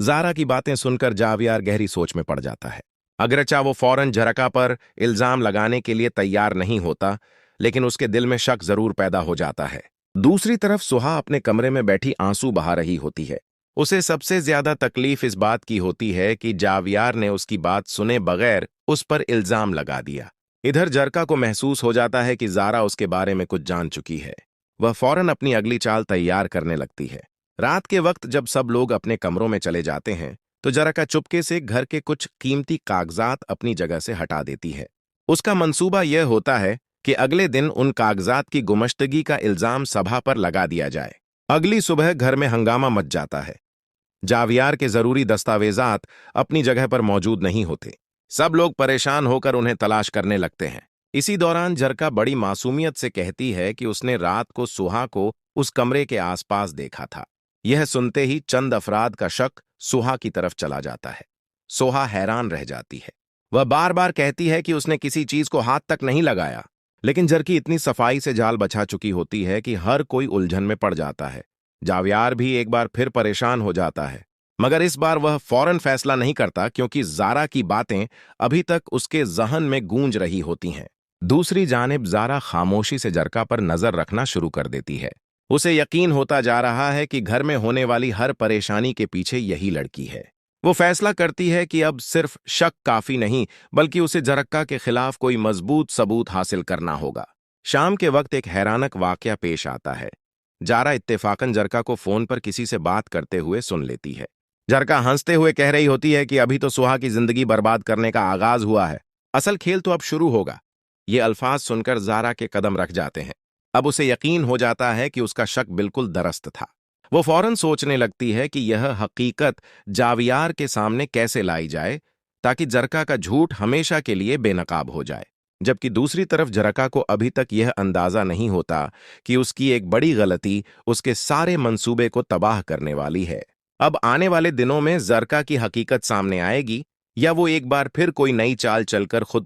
Zara की बातें सुनकर जावियार गहरी सोच में पड़ जाता है। अगरचा वो फौरन जरका पर इल्जाम लगाने के लिए तैयार नहीं होता, लेकिन उसके दिल में शक जरूर पैदा हो जाता है। दूसरी तरफ सुहा अपने कमरे में बैठी आंसू बहा रही होती है। उसे सबसे ज्यादा तकलीफ इस बात की होती है कि जावियार ने उसकी बात सुने बगैर उस पर इल्जाम लगा दिया। इधर जरका को महसूस हो जाता है कि जारा उसके बारे में कुछ जान चुकी है। वह फौरन अपनी अगली चाल तैयार करने लगती है। रात के वक्त जब सब लोग अपने कमरों में चले जाते हैं, तो जरका चुपके से घर के कुछ कीमती कागजात अपनी जगह से हटा देती है। उसका मंसूबा यह होता है कि अगले दिन उन कागजात की गुमश्तगी का इल्जाम सभा पर लगा दिया जाए। अगली सुबह घर में हंगामा मच जाता है। जावियार के जरूरी दस्तावेजात अपनी जगह पर मौजूद नहीं होते। सब लोग परेशान होकर उन्हें तलाश करने लगते हैं। इसी दौरान जरका बड़ी मासूमियत से कहती है कि उसने रात को सुहा को उस कमरे के आसपास देखा था। यह सुनते ही चंद अफराद का शक सुहा की तरफ चला जाता है। सोहा हैरान रह जाती है। वह बार बार कहती है कि उसने किसी चीज को हाथ तक नहीं लगाया, लेकिन जरकी इतनी सफाई से जाल बचा चुकी होती है कि हर कोई उलझन में पड़ जाता है। जावियार भी एक बार फिर परेशान हो जाता है, मगर इस बार वह फौरन फैसला नहीं करता, क्योंकि जारा की बातें अभी तक उसके जहन में गूंज रही होती हैं। दूसरी जानिब जारा खामोशी से जरका पर नजर रखना शुरू कर देती है। उसे यकीन होता जा रहा है कि घर में होने वाली हर परेशानी के पीछे यही लड़की है। वो फैसला करती है कि अब सिर्फ शक काफी नहीं, बल्कि उसे जरक्का के खिलाफ कोई मजबूत सबूत हासिल करना होगा। शाम के वक्त एक हैरानक वाकया पेश आता है। जारा इत्तेफाकन जरका को फोन पर किसी से बात करते हुए सुन लेती है। जरका हंसते हुए कह रही होती है कि अभी तो सुहा की जिंदगी बर्बाद करने का आगाज हुआ है, असल खेल तो अब शुरू होगा। ये अल्फाज सुनकर जारा के कदम रख जाते हैं। अब उसे यकीन हो जाता है कि उसका शक बिल्कुल दुरुस्त था। वो फौरन सोचने लगती है कि यह हकीकत जावियार के सामने कैसे लाई जाए, ताकि जरका का झूठ हमेशा के लिए बेनकाब हो जाए। जबकि दूसरी तरफ जरका को अभी तक यह अंदाजा नहीं होता कि उसकी एक बड़ी गलती उसके सारे मंसूबे को तबाह करने वाली है। अब आने वाले दिनों में जरका की हकीकत सामने आएगी, या वो एक बार फिर कोई नई चाल चलकर खुद